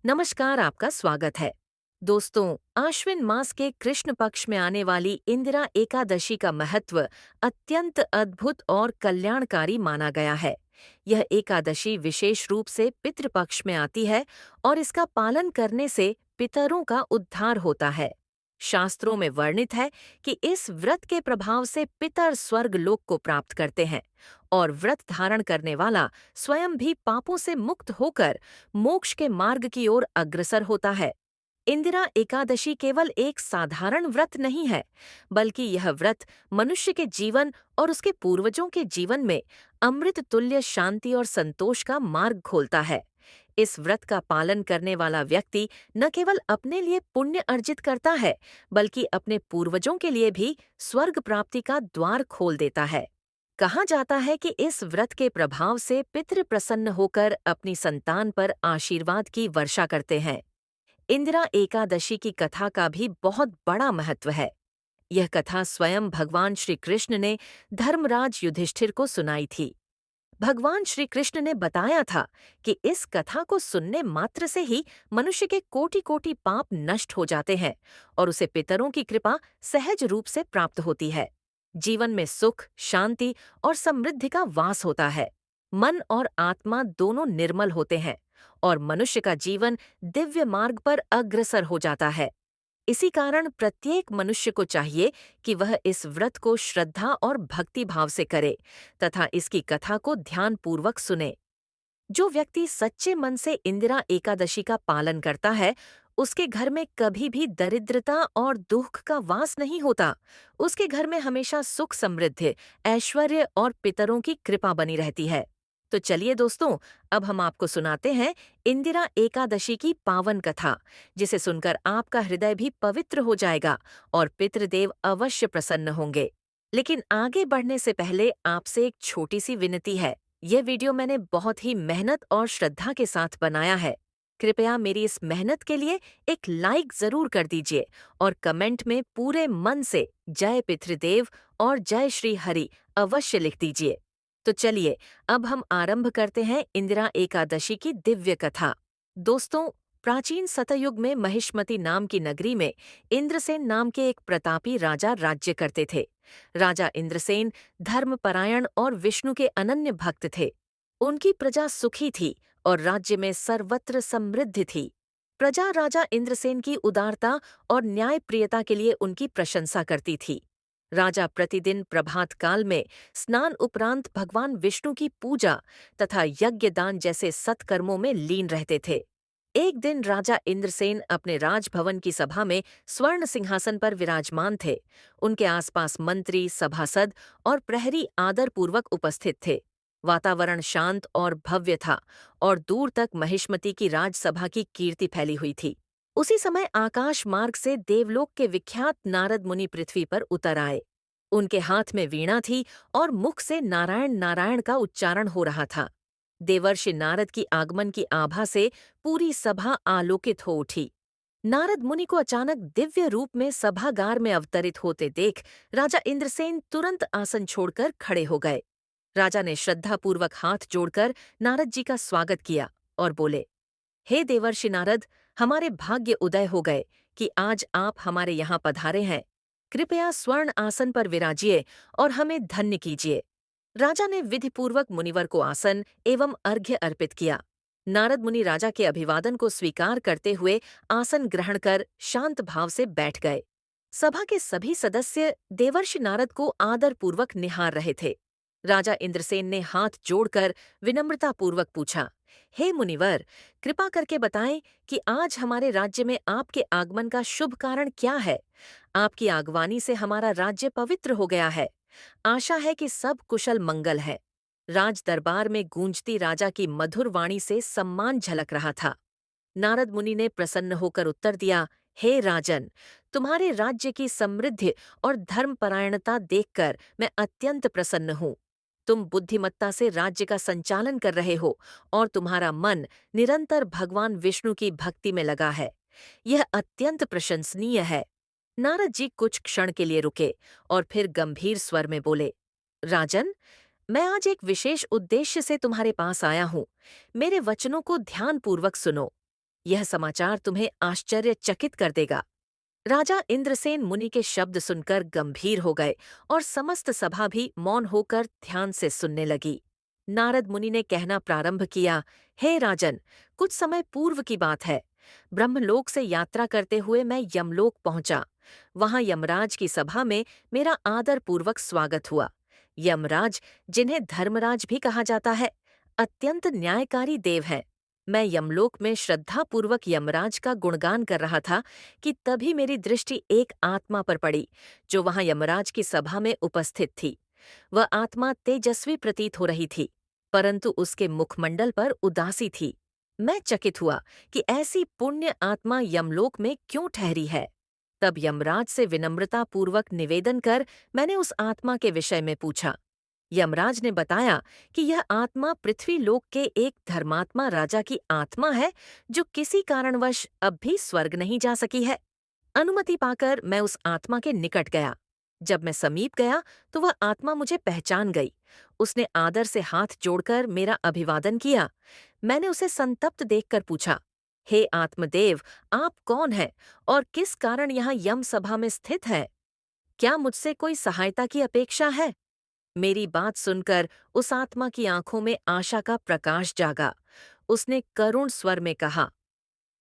नमस्कार, आपका स्वागत है। दोस्तों, आश्विन मास के कृष्ण पक्ष में आने वाली इंदिरा एकादशी का महत्व अत्यंत अद्भुत और कल्याणकारी माना गया है। यह एकादशी विशेष रूप से पितृपक्ष में आती है और इसका पालन करने से पितरों का उद्धार होता है। शास्त्रों में वर्णित है कि इस व्रत के प्रभाव से पितर स्वर्ग लोक को प्राप्त करते हैं और व्रत धारण करने वाला स्वयं भी पापों से मुक्त होकर मोक्ष के मार्ग की ओर अग्रसर होता है। इंदिरा एकादशी केवल एक साधारण व्रत नहीं है, बल्कि यह व्रत मनुष्य के जीवन और उसके पूर्वजों के जीवन में अमृत तुल्य शांति और संतोष का मार्ग खोलता है। इस व्रत का पालन करने वाला व्यक्ति न केवल अपने लिए पुण्य अर्जित करता है, बल्कि अपने पूर्वजों के लिए भी स्वर्ग प्राप्ति का द्वार खोल देता है। कहा जाता है कि इस व्रत के प्रभाव से पितृ प्रसन्न होकर अपनी संतान पर आशीर्वाद की वर्षा करते हैं। इंदिरा एकादशी की कथा का भी बहुत बड़ा महत्व है। यह कथा स्वयं भगवान श्री कृष्ण ने धर्मराज युधिष्ठिर को सुनाई थी। भगवान श्री कृष्ण ने बताया था कि इस कथा को सुनने मात्र से ही मनुष्य के कोटि-कोटि पाप नष्ट हो जाते हैं और उसे पितरों की कृपा सहज रूप से प्राप्त होती है। जीवन में सुख, शांति और समृद्धि का वास होता है। मन और आत्मा दोनों निर्मल होते हैं और मनुष्य का जीवन दिव्य मार्ग पर अग्रसर हो जाता है। इसी कारण प्रत्येक मनुष्य को चाहिए कि वह इस व्रत को श्रद्धा और भक्ति भाव से करे तथा इसकी कथा को ध्यानपूर्वक सुने। जो व्यक्ति सच्चे मन से इंदिरा एकादशी का पालन करता है, उसके घर में कभी भी दरिद्रता और दुख का वास नहीं होता। उसके घर में हमेशा सुख समृद्धि, ऐश्वर्य और पितरों की कृपा बनी रहती है। तो चलिए दोस्तों, अब हम आपको सुनाते हैं इंदिरा एकादशी की पावन कथा, जिसे सुनकर आपका हृदय भी पवित्र हो जाएगा और पितृदेव अवश्य प्रसन्न होंगे। लेकिन आगे बढ़ने से पहले आपसे एक छोटी सी विनती है। ये वीडियो मैंने बहुत ही मेहनत और श्रद्धा के साथ बनाया है। कृपया मेरी इस मेहनत के लिए एक लाइक जरूर कर दीजिए और कमेंट में पूरे मन से जय पितृदेव और जय श्री हरि अवश्य लिख दीजिए। तो चलिए, अब हम आरंभ करते हैं इंदिरा एकादशी की दिव्य कथा। दोस्तों, प्राचीन सतयुग में महिष्मति नाम की नगरी में इंद्रसेन नाम के एक प्रतापी राजा राज्य करते थे। राजा इंद्रसेन धर्मपरायण और विष्णु के अनन्य भक्त थे। उनकी प्रजा सुखी थी और राज्य में सर्वत्र समृद्धि थी। प्रजा राजा इंद्रसेन की उदारता और न्यायप्रियता के लिए उनकी प्रशंसा करती थी। राजा प्रतिदिन प्रभात काल में स्नान उपरांत भगवान विष्णु की पूजा तथा यज्ञदान जैसे सत्कर्मों में लीन रहते थे। एक दिन राजा इंद्रसेन अपने राजभवन की सभा में स्वर्ण सिंहासन पर विराजमान थे। उनके आसपास मंत्री, सभासद और प्रहरी आदरपूर्वक उपस्थित थे। वातावरण शांत और भव्य था और दूर तक महिष्मति की राजसभा की कीर्ति फैली हुई थी। उसी समय आकाश मार्ग से देवलोक के विख्यात नारद मुनि पृथ्वी पर उतर आए। उनके हाथ में वीणा थी और मुख से नारायण नारायण का उच्चारण हो रहा था। देवर्षि नारद की आगमन की आभा से पूरी सभा आलोकित हो उठी। नारद मुनि को अचानक दिव्य रूप में सभागार में अवतरित होते देख राजा इंद्रसेन तुरंत आसन छोड़कर खड़े हो गए। राजा ने श्रद्धापूर्वक हाथ जोड़कर नारद जी का स्वागत किया और बोले, हे देवर्षि नारद, हमारे भाग्य उदय हो गए कि आज आप हमारे यहाँ पधारे हैं। कृपया स्वर्ण आसन पर विराजिए और हमें धन्य कीजिए। राजा ने विधिपूर्वक मुनिवर को आसन एवं अर्घ्य अर्पित किया। नारद मुनि राजा के अभिवादन को स्वीकार करते हुए आसन ग्रहण कर शांत भाव से बैठ गए। सभा के सभी सदस्य देवर्षि नारद को आदरपूर्वक निहार रहे थे। राजा इंद्रसेन ने हाथ जोड़कर विनम्रतापूर्वक पूछा, हे मुनिवर, कृपा करके बताएं कि आज हमारे राज्य में आपके आगमन का शुभ कारण क्या है। आपकी आगवानी से हमारा राज्य पवित्र हो गया है। आशा है कि सब कुशल मंगल है। राज दरबार में गूंजती राजा की मधुर वाणी से सम्मान झलक रहा था। नारद मुनि ने प्रसन्न होकर उत्तर दिया, हे राजन, तुम्हारे राज्य की समृद्धि और धर्मपरायणता देखकर मैं अत्यंत प्रसन्न हूँ। तुम बुद्धिमत्ता से राज्य का संचालन कर रहे हो और तुम्हारा मन निरंतर भगवान विष्णु की भक्ति में लगा है। यह अत्यंत प्रशंसनीय है। नारद जी कुछ क्षण के लिए रुके और फिर गंभीर स्वर में बोले, राजन, मैं आज एक विशेष उद्देश्य से तुम्हारे पास आया हूँ। मेरे वचनों को ध्यानपूर्वक सुनो। यह समाचार तुम्हें आश्चर्यचकित कर देगा। राजा इंद्रसेन मुनि के शब्द सुनकर गंभीर हो गए और समस्त सभा भी मौन होकर ध्यान से सुनने लगी। नारद मुनि ने कहना प्रारंभ किया, हे राजन, कुछ समय पूर्व की बात है। ब्रह्मलोक से यात्रा करते हुए मैं यमलोक पहुंचा। वहां यमराज की सभा में मेरा आदर पूर्वक स्वागत हुआ। यमराज, जिन्हें धर्मराज भी कहा जाता है, अत्यंत न्यायकारी देव हैं। मैं यमलोक में श्रद्धापूर्वक यमराज का गुणगान कर रहा था कि तभी मेरी दृष्टि एक आत्मा पर पड़ी, जो वहां यमराज की सभा में उपस्थित थी। वह आत्मा तेजस्वी प्रतीत हो रही थी, परंतु उसके मुखमंडल पर उदासी थी। मैं चकित हुआ कि ऐसी पुण्य आत्मा यमलोक में क्यों ठहरी है। तब यमराज से विनम्रतापूर्वक निवेदन कर मैंने उस आत्मा के विषय में पूछा। यमराज ने बताया कि यह आत्मा पृथ्वी लोक के एक धर्मात्मा राजा की आत्मा है, जो किसी कारणवश अब भी स्वर्ग नहीं जा सकी है। अनुमति पाकर मैं उस आत्मा के निकट गया। जब मैं समीप गया तो वह आत्मा मुझे पहचान गई। उसने आदर से हाथ जोड़कर मेरा अभिवादन किया। मैंने उसे संतप्त देखकर पूछा, हे आत्मदेव, आप कौन हैं और किस कारण यहाँ यम सभा में स्थित है? क्या मुझसे कोई सहायता की अपेक्षा है? मेरी बात सुनकर उस आत्मा की आंखों में आशा का प्रकाश जागा। उसने करुण स्वर में कहा,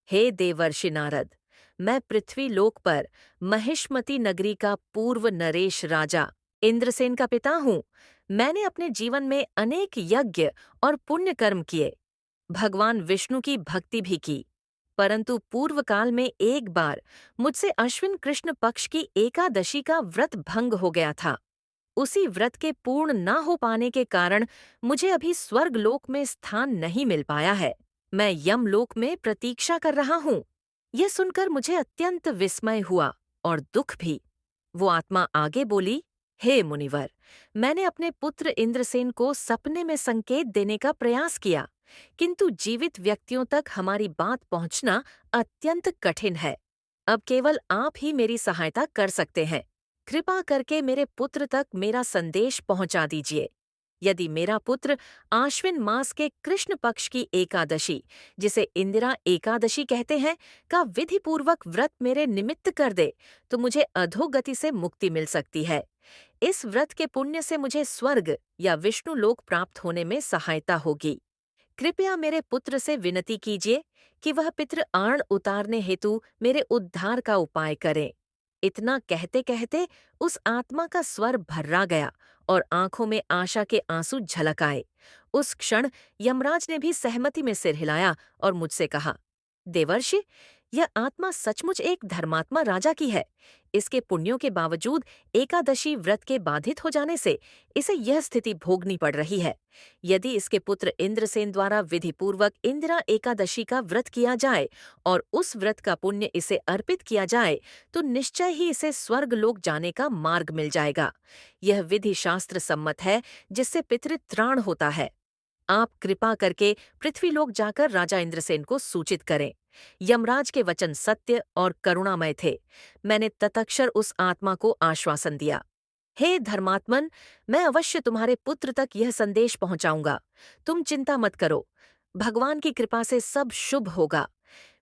हे देवर्षि नारद, मैं पृथ्वी लोक पर महिष्मती नगरी का पूर्व नरेश राजा इंद्रसेन का पिता हूँ। मैंने अपने जीवन में अनेक यज्ञ और पुण्य कर्म किए, भगवान विष्णु की भक्ति भी की, परंतु पूर्व काल में एक बार मुझसे अश्विन कृष्ण पक्ष की एकादशी का व्रत भंग हो गया था। उसी व्रत के पूर्ण न हो पाने के कारण मुझे अभी स्वर्ग लोक में स्थान नहीं मिल पाया है। मैं यमलोक में प्रतीक्षा कर रहा हूँ। यह सुनकर मुझे अत्यंत विस्मय हुआ और दुख भी। वो आत्मा आगे बोली, हे मुनिवर, मैंने अपने पुत्र इंद्रसेन को सपने में संकेत देने का प्रयास किया, किंतु जीवित व्यक्तियों तक हमारी बात पहुंचना अत्यंत कठिन है। अब केवल आप ही मेरी सहायता कर सकते हैं। कृपा करके मेरे पुत्र तक मेरा संदेश पहुंचा दीजिए। यदि मेरा पुत्र आश्विन मास के कृष्ण पक्ष की एकादशी, जिसे इंदिरा एकादशी कहते हैं, का विधिपूर्वक व्रत मेरे निमित्त कर दे, तो मुझे अधोगति से मुक्ति मिल सकती है। इस व्रत के पुण्य से मुझे स्वर्ग या विष्णु लोक प्राप्त होने में सहायता होगी। कृपया मेरे पुत्र से विनती कीजिए कि वह पितृ आर्ण उतारने हेतु मेरे उद्धार का उपाय करें। इतना कहते कहते उस आत्मा का स्वर भर्रा गया और आंखों में आशा के आंसू झलक आए। उस क्षण यमराज ने भी सहमति में सिर हिलाया और मुझसे कहा, देवर्षि, यह आत्मा सचमुच एक धर्मात्मा राजा की है। इसके पुण्यों के बावजूद एकादशी व्रत के बाधित हो जाने से इसे यह स्थिति भोगनी पड़ रही है। यदि इसके पुत्र इंद्रसेन द्वारा विधिपूर्वक इंदिरा एकादशी का व्रत किया जाए और उस व्रत का पुण्य इसे अर्पित किया जाए, तो निश्चय ही इसे स्वर्ग लोक जाने का मार्ग मिल जाएगा। यह विधि शास्त्र सम्मत है, जिससे पितृत्राण होता है। आप कृपा करके पृथ्वीलोक जाकर राजा इंद्रसेन को सूचित करें। यमराज के वचन सत्य और करुणामय थे। मैंने तत्क्षण उस आत्मा को आश्वासन दिया, हे धर्मात्मन, मैं अवश्य तुम्हारे पुत्र तक यह संदेश पहुंचाऊंगा। तुम चिंता मत करो, भगवान की कृपा से सब शुभ होगा।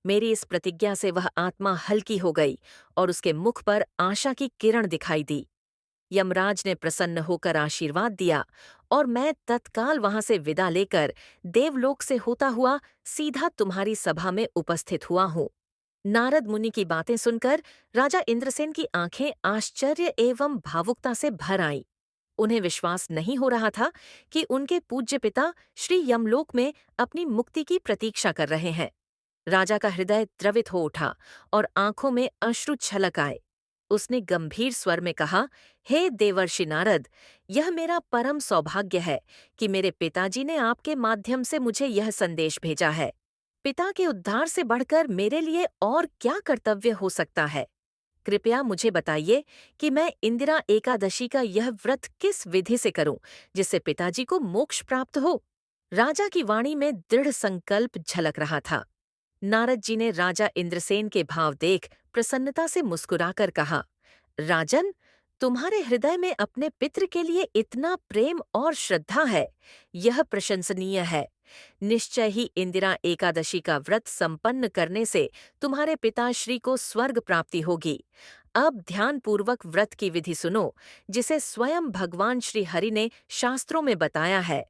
मेरी इस प्रतिज्ञा से वह आत्मा हल्की हो गई और उसके मुख पर आशा की किरण दिखाई दी। यमराज ने प्रसन्न होकर आशीर्वाद दिया और मैं तत्काल वहां से विदा लेकर देवलोक से होता हुआ सीधा तुम्हारी सभा में उपस्थित हुआ हूँ। नारद मुनि की बातें सुनकर राजा इंद्रसेन की आंखें आश्चर्य एवं भावुकता से भर आईं। उन्हें विश्वास नहीं हो रहा था कि उनके पूज्य पिता श्री यमलोक में अपनी मुक्ति की प्रतीक्षा कर रहे हैं। राजा का हृदय द्रवित हो उठा और आंखों में अश्रु छलक आए। उसने गंभीर स्वर में कहा, हे देवर्षि नारद, यह मेरा परम सौभाग्य है कि मेरे पिताजी ने आपके माध्यम से मुझे यह संदेश भेजा है। पिता के उद्धार से बढ़कर मेरे लिए और क्या कर्तव्य हो सकता है? कृपया मुझे बताइए कि मैं इंदिरा एकादशी का यह व्रत किस विधि से करूं, जिससे पिताजी को मोक्ष प्राप्त हो। राजा की वाणी में दृढ़ संकल्प झलक रहा था। नारद जी ने राजा इंद्रसेन के भाव देख प्रसन्नता से मुस्कुराकर कहा, राजन, तुम्हारे हृदय में अपने पितृ के लिए इतना प्रेम और श्रद्धा है, यह प्रशंसनीय है। निश्चय ही इंदिरा एकादशी का व्रत संपन्न करने से तुम्हारे पिताश्री को स्वर्ग प्राप्ति होगी। अब ध्यानपूर्वक व्रत की विधि सुनो, जिसे स्वयं भगवान श्री हरि ने शास्त्रों में बताया है।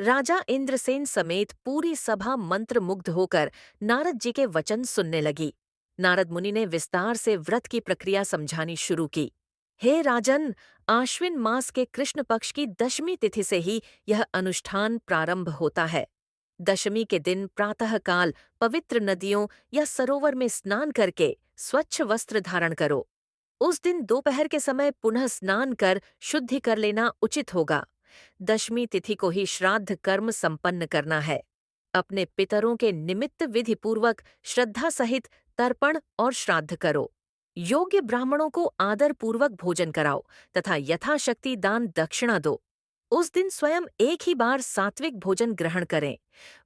राजा इंद्रसेन समेत पूरी सभा मंत्रमुग्ध होकर नारद जी के वचन सुनने लगी। नारद मुनि ने विस्तार से व्रत की प्रक्रिया समझानी शुरू की। हे राजन, आश्विन मास के कृष्ण पक्ष की दशमी तिथि से ही यह अनुष्ठान प्रारंभ होता है। दशमी के दिन प्रातःकाल पवित्र नदियों या सरोवर में स्नान करके स्वच्छ वस्त्र धारण करो। उस दिन दोपहर के समय पुनः स्नान कर शुद्धि कर लेना उचित होगा। दशमी तिथि को ही श्राद्ध कर्म संपन्न करना है। अपने पितरों के निमित्त विधि पूर्वक श्रद्धा सहित तर्पण और श्राद्ध करो। योग्य ब्राह्मणों को आदर पूर्वक भोजन कराओ तथा यथाशक्ति दान दक्षिणा दो। उस दिन स्वयं एक ही बार सात्विक भोजन ग्रहण करें,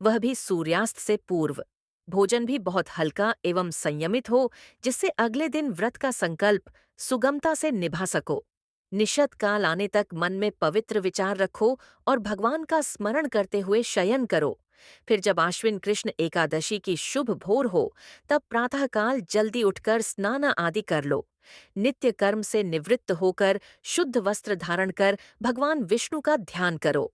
वह भी सूर्यास्त से पूर्व। भोजन भी बहुत हल्का एवं संयमित हो, जिससे अगले दिन व्रत का संकल्प सुगमता से निभा सको। निशत काल आने तक मन में पवित्र विचार रखो और भगवान का स्मरण करते हुए शयन करो। फिर जब आश्विन कृष्ण एकादशी की शुभ भोर हो, तब प्रातःकाल जल्दी उठकर स्नान आदि कर लो। नित्य कर्म से निवृत्त होकर शुद्ध वस्त्र धारण कर भगवान विष्णु का ध्यान करो।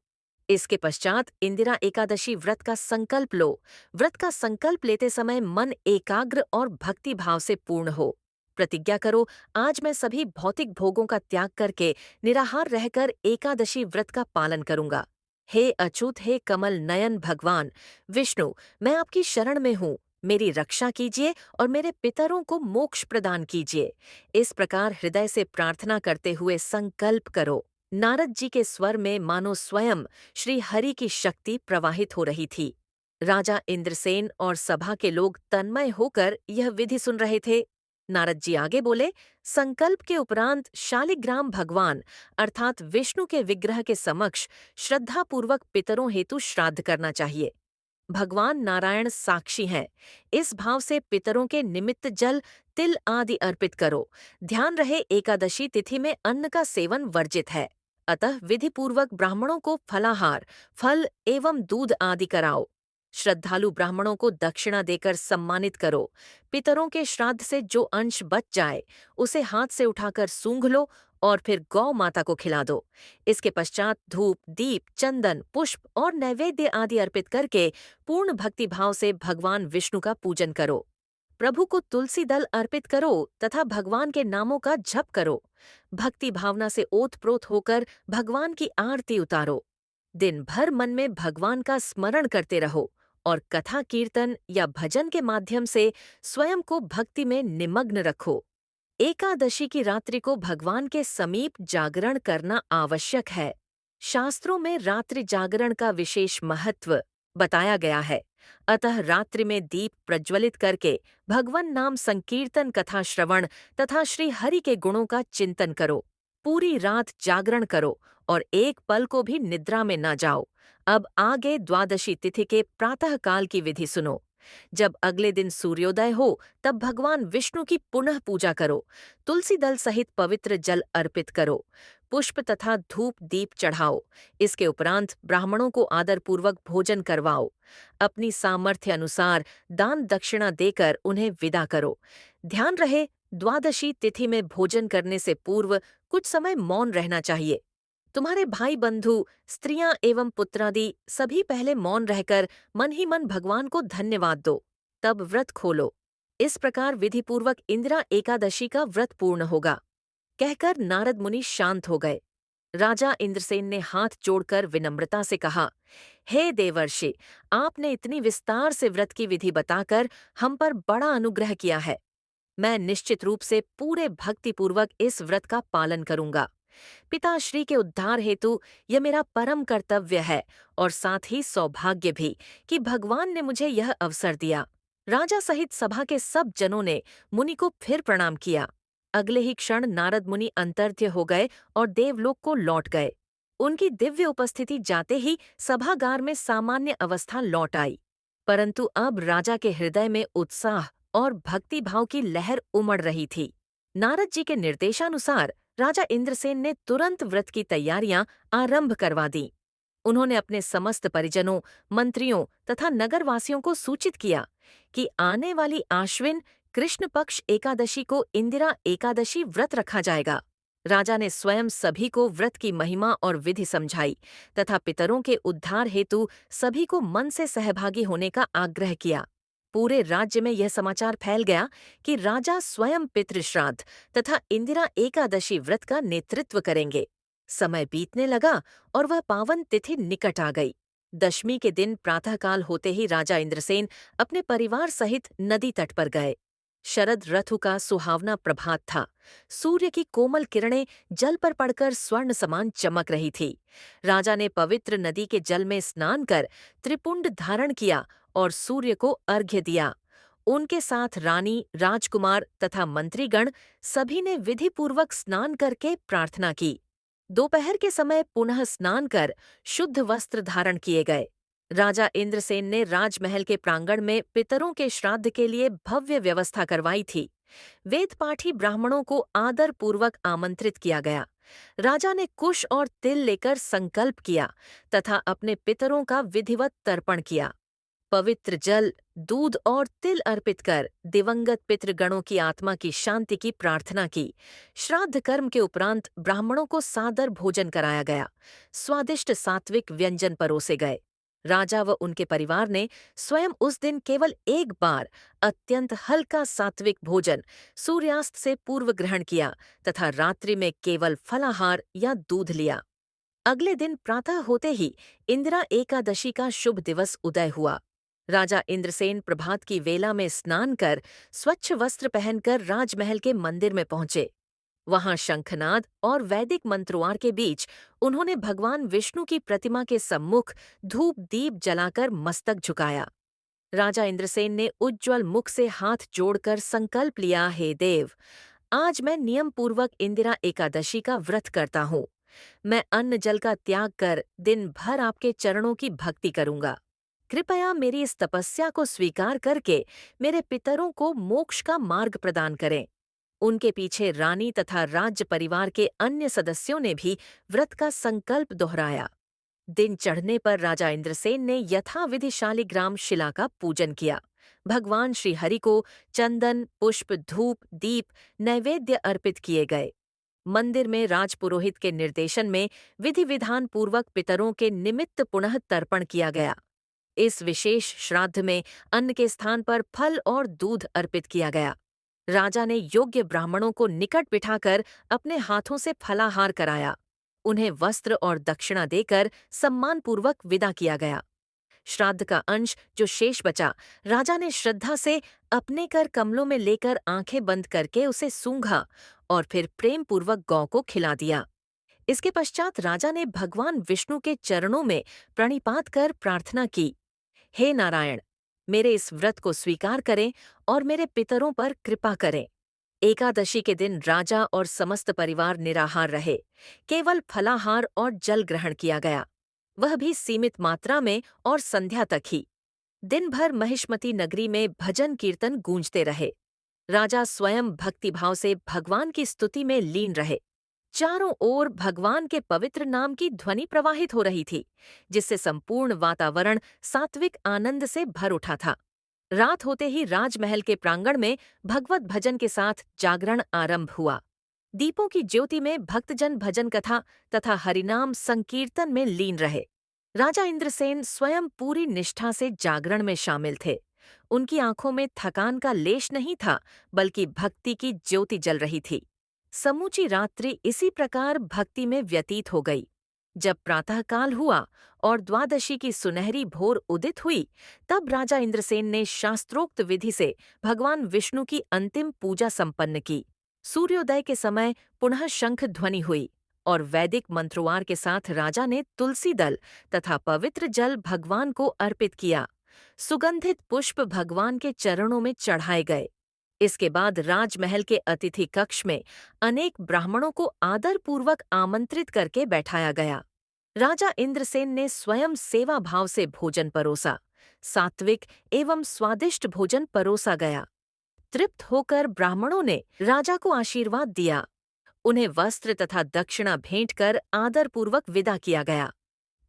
इसके पश्चात इंदिरा एकादशी व्रत का संकल्प लो। व्रत का संकल्प लेते समय मन एकाग्र और भक्ति भाव से पूर्ण हो। प्रतिज्ञा करो, आज मैं सभी भौतिक भोगों का त्याग करके निराहार रहकर एकादशी व्रत का पालन करूंगा। हे अच्युत, हे कमल नयन भगवान विष्णु, मैं आपकी शरण में हूँ। मेरी रक्षा कीजिए और मेरे पितरों को मोक्ष प्रदान कीजिए। इस प्रकार हृदय से प्रार्थना करते हुए संकल्प करो। नारद जी के स्वर में मानो स्वयं श्री हरि की शक्ति प्रवाहित हो रही थी। राजा इंद्रसेन और सभा के लोग तन्मय होकर यह विधि सुन रहे थे। नारद जी आगे बोले, संकल्प के उपरांत शालिग्राम भगवान अर्थात विष्णु के विग्रह के समक्ष श्रद्धापूर्वक पितरों हेतु श्राद्ध करना चाहिए। भगवान नारायण साक्षी हैं। इस भाव से पितरों के निमित्त जल, तिल आदि अर्पित करो। ध्यान रहे, एकादशी तिथि में अन्न का सेवन वर्जित है। अतः विधिपूर्वक ब्राह्मणों को फलाहार, फल एवं दूध आदि कराओ। श्रद्धालु ब्राह्मणों को दक्षिणा देकर सम्मानित करो। पितरों के श्राद्ध से जो अंश बच जाए, उसे हाथ से उठाकर सूंघ लो और फिर गौ माता को खिला दो। इसके पश्चात धूप, दीप, चंदन, पुष्प और नैवेद्य आदि अर्पित करके पूर्ण भक्ति भाव से भगवान विष्णु का पूजन करो। प्रभु को तुलसी दल अर्पित करो तथा भगवान के नामों का जप करो। भक्ति भावना से ओतप्रोत होकर भगवान की आरती उतारो। दिन भर मन में भगवान का स्मरण करते रहो और कथा कीर्तन या भजन के माध्यम से स्वयं को भक्ति में निमग्न रखो। एकादशी की रात्रि को भगवान के समीप जागरण करना आवश्यक है। शास्त्रों में रात्रि जागरण का विशेष महत्व बताया गया है। अतः रात्रि में दीप प्रज्वलित करके भगवन नाम संकीर्तन, कथा श्रवण तथा श्री हरि के गुणों का चिंतन करो। पूरी रात जागरण करो और एक पल को भी निद्रा में न जाओ। अब आगे द्वादशी तिथि के प्रातःकाल की विधि सुनो। जब अगले दिन सूर्योदय हो, तब भगवान विष्णु की पुनः पूजा करो। तुलसी दल सहित पवित्र जल अर्पित करो। पुष्प तथा धूप दीप चढ़ाओ। इसके उपरांत ब्राह्मणों को आदरपूर्वक भोजन करवाओ। अपनी सामर्थ्य अनुसार दान दक्षिणा देकर उन्हें विदा करो। ध्यान रहे, द्वादशी तिथि में भोजन करने से पूर्व कुछ समय मौन रहना चाहिए। तुम्हारे भाई बंधु, स्त्रियां एवं पुत्रादि सभी पहले मौन रहकर मन ही मन भगवान को धन्यवाद दो, तब व्रत खोलो। इस प्रकार विधिपूर्वक इंदिरा एकादशी का व्रत पूर्ण होगा। कहकर नारद मुनि शांत हो गए। राजा इंद्रसेन ने हाथ जोड़कर विनम्रता से कहा, हे देवर्षि, आपने इतनी विस्तार से व्रत की विधि बताकर हम पर बड़ा अनुग्रह किया है। मैं निश्चित रूप से पूरे भक्तिपूर्वक इस व्रत का पालन करूंगा। पिताश्री के उद्धार हेतु यह मेरा परम कर्तव्य है और साथ ही सौभाग्य भी कि भगवान ने मुझे यह अवसर दिया। राजा सहित सभा के सब जनों ने मुनि को फिर प्रणाम किया। अगले ही क्षण नारद मुनि अंतर्ध्य हो गए और देवलोक को लौट गए। उनकी दिव्य उपस्थिति जाते ही सभागार में सामान्य अवस्था लौट आई। परंतु अब राजा के हृदय में उत्साह और भक्ति भाव की लहर उमड़ रही थी। नारद जी के निर्देशानुसार राजा इंद्रसेन ने तुरंत व्रत की तैयारियां आरंभ करवा दी। उन्होंने अपने समस्त परिजनों, मंत्रियों तथा नगरवासियों को सूचित किया कि आने वाली आश्विन कृष्ण पक्ष एकादशी को इंदिरा एकादशी व्रत रखा जाएगा। राजा ने स्वयं सभी को व्रत की महिमा और विधि समझाई तथा पितरों के उद्धार हेतु सभी को मन से सहभागी होने का आग्रह किया। पूरे राज्य में यह समाचार फैल गया कि राजा स्वयं पितृश्राद्ध तथा इंदिरा एकादशी व्रत का नेतृत्व करेंगे। समय बीतने लगा और वह पावन तिथि निकट आ गई। दशमी के दिन प्रातःकाल होते ही राजा इंद्रसेन अपने परिवार सहित नदी तट पर गए। शरद ऋतु का सुहावना प्रभात था। सूर्य की कोमल किरणें जल पर पड़कर स्वर्ण समान चमक रही थी। राजा ने पवित्र नदी के जल में स्नान कर त्रिपुंड धारण किया और सूर्य को अर्घ्य दिया। उनके साथ रानी, राजकुमार तथा मंत्रीगण सभी ने विधिपूर्वक स्नान करके प्रार्थना की। दोपहर के समय पुनः स्नान कर शुद्ध वस्त्र धारण किए गए। राजा इंद्रसेन ने राजमहल के प्रांगण में पितरों के श्राद्ध के लिए भव्य व्यवस्था करवाई थी। वेदपाठी ब्राह्मणों को आदर पूर्वक आमंत्रित किया गया। राजा ने कुश और तिल लेकर संकल्प किया तथा अपने पितरों का विधिवत तर्पण किया। पवित्र जल, दूध और तिल अर्पित कर दिवंगत पितृगणों की आत्मा की शांति की प्रार्थना की। श्राद्ध कर्म के उपरांत ब्राह्मणों को सादर भोजन कराया गया। स्वादिष्ट सात्विक व्यंजन परोसे गए। राजा व उनके परिवार ने स्वयं उस दिन केवल एक बार अत्यंत हल्का सात्विक भोजन सूर्यास्त से पूर्व ग्रहण किया तथा रात्रि में केवल फलाहार या दूध लिया। अगले दिन प्रातः होते ही इंदिरा एकादशी का शुभ दिवस उदय हुआ। राजा इंद्रसेन प्रभात की वेला में स्नान कर स्वच्छ वस्त्र पहनकर राजमहल के मंदिर में पहुंचे। वहां शंखनाद और वैदिक मंत्रोच्चार के बीच उन्होंने भगवान विष्णु की प्रतिमा के सम्मुख धूप दीप जलाकर मस्तक झुकाया। राजा इंद्रसेन ने उज्ज्वल मुख से हाथ जोड़कर संकल्प लिया, हे देव, आज मैं नियम पूर्वक इंदिरा एकादशी का व्रत करता हूँ। मैं अन्न जल का त्याग कर दिन भर आपके चरणों की भक्ति करूंगा। कृपया मेरी इस तपस्या को स्वीकार करके मेरे पितरों को मोक्ष का मार्ग प्रदान करें। उनके पीछे रानी तथा राज्य परिवार के अन्य सदस्यों ने भी व्रत का संकल्प दोहराया। दिन चढ़ने पर राजा इंद्रसेन ने यथाविधि शालिग्राम शिला का पूजन किया। भगवान श्री हरि को चंदन, पुष्प, धूप, दीप, नैवेद्य अर्पित किए गए। मंदिर में राजपुरोहित के निर्देशन में विधि विधान पूर्वक पितरों के निमित्त पुनः तर्पण किया गया। इस विशेष श्राद्ध में अन्न के स्थान पर फल और दूध अर्पित किया गया। राजा ने योग्य ब्राह्मणों को निकट बिठाकर अपने हाथों से फलाहार कराया। उन्हें वस्त्र और दक्षिणा देकर सम्मानपूर्वक विदा किया गया। श्राद्ध का अंश जो शेष बचा, राजा ने श्रद्धा से अपने कर कमलों में लेकर आंखें बंद करके उसे सूंघा और फिर प्रेम पूर्वक गौ को खिला दिया। इसके पश्चात राजा ने भगवान विष्णु के चरणों में प्रणिपात कर प्रार्थना की, हे नारायण, मेरे इस व्रत को स्वीकार करें और मेरे पितरों पर कृपा करें। एकादशी के दिन राजा और समस्त परिवार निराहार रहे। केवल फलाहार और जल ग्रहण किया गया, वह भी सीमित मात्रा में और संध्या तक ही। दिन भर महिष्मती नगरी में भजन कीर्तन गूंजते रहे। राजा स्वयं भक्तिभाव से भगवान की स्तुति में लीन रहे। चारों ओर भगवान के पवित्र नाम की ध्वनि प्रवाहित हो रही थी, जिससे संपूर्ण वातावरण सात्विक आनंद से भर उठा था। रात होते ही राजमहल के प्रांगण में भगवत भजन के साथ जागरण आरंभ हुआ। दीपों की ज्योति में भक्तजन भजन कथा तथा हरिनाम संकीर्तन में लीन रहे। राजा इंद्रसेन स्वयं पूरी निष्ठा से जागरण में शामिल थे। उनकी आंखों में थकान का लेश नहीं था, बल्कि भक्ति की ज्योति जल रही थी। समूची रात्रि इसी प्रकार भक्ति में व्यतीत हो गई। जब प्रातःकाल हुआ और द्वादशी की सुनहरी भोर उदित हुई, तब राजा इंद्रसेन ने शास्त्रोक्त विधि से भगवान विष्णु की अंतिम पूजा संपन्न की। सूर्योदय के समय पुनः शंख ध्वनि हुई और वैदिक मंत्रोच्चार के साथ राजा ने तुलसी दल तथा पवित्र जल भगवान को अर्पित किया। सुगंधित पुष्प भगवान के चरणों में चढ़ाए गए। इसके बाद राजमहल के अतिथि कक्ष में अनेक ब्राह्मणों को आदरपूर्वक आमंत्रित करके बैठाया गया। राजा इंद्रसेन ने स्वयं सेवा भाव से भोजन परोसा। सात्विक एवं स्वादिष्ट भोजन परोसा गया। तृप्त होकर ब्राह्मणों ने राजा को आशीर्वाद दिया। उन्हें वस्त्र तथा दक्षिणा भेंट कर आदरपूर्वक विदा किया गया।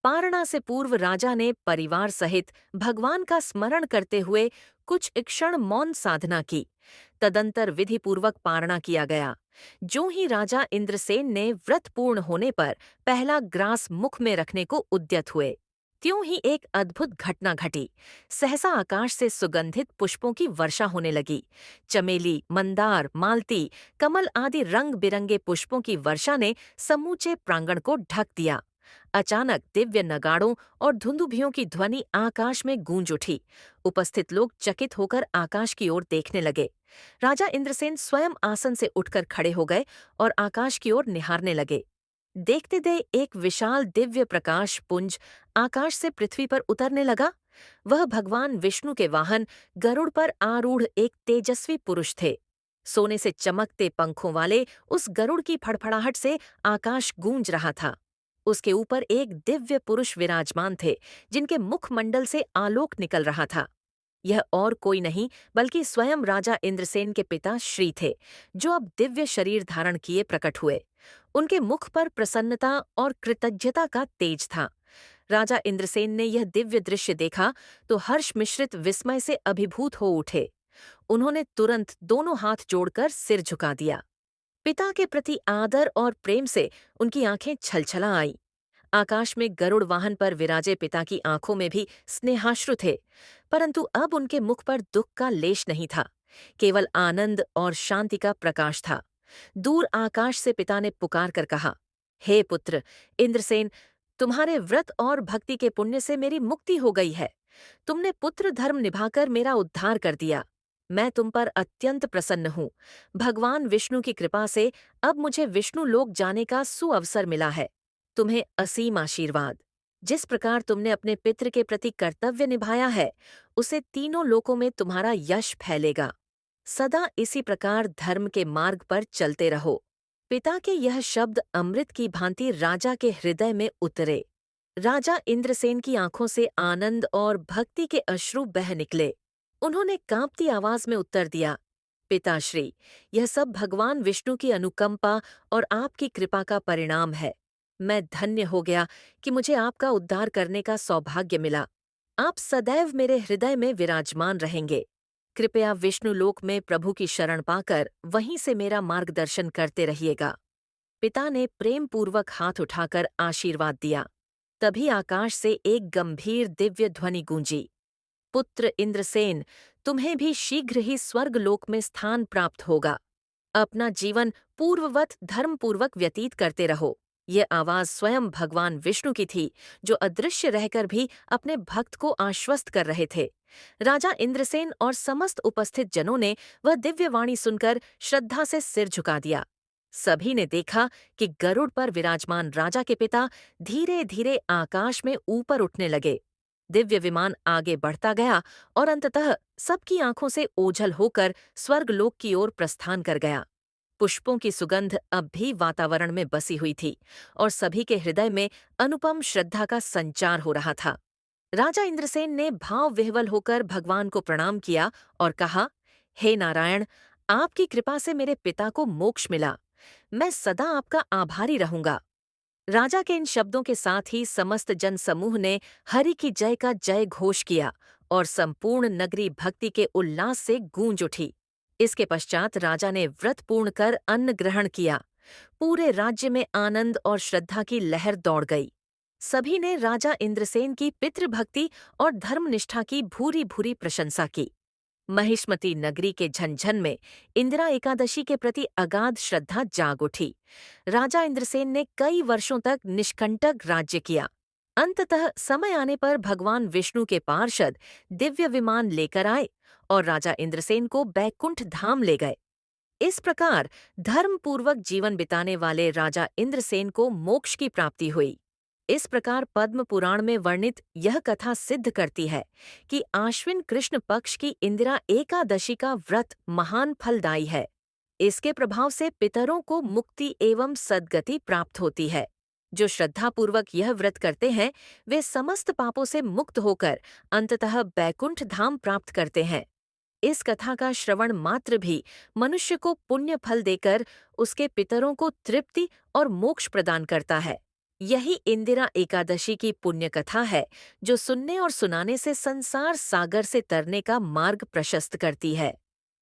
पारणा से पूर्व राजा ने परिवार सहित भगवान का स्मरण करते हुए कुछ क्षण मौन साधना की। तदंतर विधिपूर्वक पारणा किया गया। जो ही राजा इंद्रसेन ने व्रत पूर्ण होने पर पहला ग्रास मुख में रखने को उद्यत हुए, त्यों ही एक अद्भुत घटना घटी। सहसा आकाश से सुगंधित पुष्पों की वर्षा होने लगी। चमेली, मंदार, मालती, कमल आदि रंग बिरंगे पुष्पों की वर्षा ने समूचे प्रांगण को ढक दिया। अचानक दिव्य नगाड़ों और धुंदुभियों की ध्वनि आकाश में गूंज उठी। उपस्थित लोग चकित होकर आकाश की ओर देखने लगे। राजा इंद्रसेन स्वयं आसन से उठकर खड़े हो गए और आकाश की ओर निहारने लगे। देखते दे एक विशाल दिव्य प्रकाश पुंज आकाश से पृथ्वी पर उतरने लगा। वह भगवान विष्णु के वाहन गरुड़ पर आरूढ़ एक तेजस्वी पुरुष थे। सोने से चमकते पंखों वाले उस गरुड़ की फड़फड़ाहट से आकाश गूंज रहा था। उसके ऊपर एक दिव्य पुरुष विराजमान थे, जिनके मुखमंडल से आलोक निकल रहा था। यह और कोई नहीं बल्कि स्वयं राजा इंद्रसेन के पिता श्री थे, जो अब दिव्य शरीर धारण किए प्रकट हुए। उनके मुख पर प्रसन्नता और कृतज्ञता का तेज था। राजा इंद्रसेन ने यह दिव्य दृश्य देखा तो हर्ष मिश्रित विस्मय से अभिभूत हो उठे। उन्होंने तुरंत दोनों हाथ जोड़कर सिर झुका दिया। पिता के प्रति आदर और प्रेम से उनकी आंखें छलछला आईं। आकाश में गरुड़ वाहन पर विराजे पिता की आंखों में भी स्नेहाश्रु थे, परंतु अब उनके मुख पर दुख का लेश नहीं था, केवल आनंद और शांति का प्रकाश था। दूर आकाश से पिता ने पुकार कर कहा, हे पुत्र इंद्रसेन, तुम्हारे व्रत और भक्ति के पुण्य से मेरी मुक्ति हो गई है। तुमने पुत्र धर्म निभाकर मेरा उद्धार कर दिया। मैं तुम पर अत्यंत प्रसन्न हूँ। भगवान विष्णु की कृपा से अब मुझे विष्णु लोक जाने का सुअवसर मिला है। तुम्हें असीम आशीर्वाद। जिस प्रकार तुमने अपने पितृ के प्रति कर्तव्य निभाया है, उसे तीनों लोकों में तुम्हारा यश फैलेगा। सदा इसी प्रकार धर्म के मार्ग पर चलते रहो। पिता के यह शब्द अमृत की भांति राजा के हृदय में उतरे। राजा इंद्रसेन की आंखों से आनंद और भक्ति के अश्रु बह निकले। उन्होंने कांपती आवाज में उत्तर दिया, पिताश्री, यह सब भगवान विष्णु की अनुकंपा और आपकी कृपा का परिणाम है। मैं धन्य हो गया कि मुझे आपका उद्धार करने का सौभाग्य मिला। आप सदैव मेरे हृदय में विराजमान रहेंगे। कृपया विष्णु लोक में प्रभु की शरण पाकर वहीं से मेरा मार्गदर्शन करते रहिएगा। पिता ने प्रेम पूर्वक हाथ उठाकर आशीर्वाद दिया। तभी आकाश से एक गंभीर दिव्य ध्वनि गूंजी, पुत्र इंद्रसेन, तुम्हें भी शीघ्र ही स्वर्गलोक में स्थान प्राप्त होगा। अपना जीवन पूर्ववत धर्मपूर्वक व्यतीत करते रहो। ये आवाज स्वयं भगवान विष्णु की थी, जो अदृश्य रहकर भी अपने भक्त को आश्वस्त कर रहे थे। राजा इंद्रसेन और समस्त उपस्थित जनों ने वह दिव्य वाणी सुनकर श्रद्धा से सिर झुका दिया। सभी ने देखा कि गरुड़ पर विराजमान राजा के पिता धीरे धीरे आकाश में ऊपर उठने लगे। दिव्य विमान आगे बढ़ता गया और अंततः सबकी आंखों से ओझल होकर स्वर्गलोक की ओर प्रस्थान कर गया। पुष्पों की सुगंध अब भी वातावरण में बसी हुई थी और सभी के हृदय में अनुपम श्रद्धा का संचार हो रहा था। राजा इंद्रसेन ने भाव विह्वल होकर भगवान को प्रणाम किया और कहा, हे नारायण, आपकी कृपा से मेरे पिता को मोक्ष मिला। मैं सदा आपका आभारी रहूंगा। राजा के इन शब्दों के साथ ही समस्त जन समूह ने हरि की जय का जय घोष किया और संपूर्ण नगरी भक्ति के उल्लास से गूंज उठी। इसके पश्चात राजा ने व्रत पूर्ण कर अन्न ग्रहण किया। पूरे राज्य में आनंद और श्रद्धा की लहर दौड़ गई। सभी ने राजा इंद्रसेन की पितृभक्ति और धर्मनिष्ठा की भूरी भूरी प्रशंसा की। महिष्मती नगरी के झंझन में इंदिरा एकादशी के प्रति अगाध श्रद्धा जाग उठी। राजा इंद्रसेन ने कई वर्षों तक निष्कंटक राज्य किया। अंततः समय आने पर भगवान विष्णु के पार्षद दिव्य विमान लेकर आए और राजा इंद्रसेन को बैकुंठ धाम ले गए। इस प्रकार धर्मपूर्वक जीवन बिताने वाले राजा इंद्रसेन को मोक्ष की प्राप्ति हुई। इस प्रकार पद्म पुराण में वर्णित यह कथा सिद्ध करती है कि आश्विन कृष्ण पक्ष की इंदिरा एकादशी का व्रत महान फलदायी है। इसके प्रभाव से पितरों को मुक्ति एवं सद्गति प्राप्त होती है। जो श्रद्धापूर्वक यह व्रत करते हैं, वे समस्त पापों से मुक्त होकर अंततः बैकुंठ धाम प्राप्त करते हैं। इस कथा का श्रवण मात्र भी मनुष्य को पुण्य फल देकर उसके पितरों को तृप्ति और मोक्ष प्रदान करता है। यही इंदिरा एकादशी की पुण्य कथा है जो सुनने और सुनाने से संसार सागर से तरने का मार्ग प्रशस्त करती है।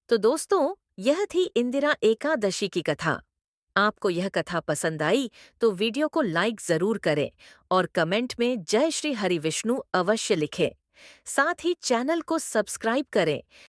तो दोस्तों, यह थी इंदिरा एकादशी की कथा। आपको यह कथा पसंद आई तो वीडियो को लाइक जरूर करें और कमेंट में जय श्री हरि विष्णु अवश्य लिखें। साथ ही चैनल को सब्सक्राइब करें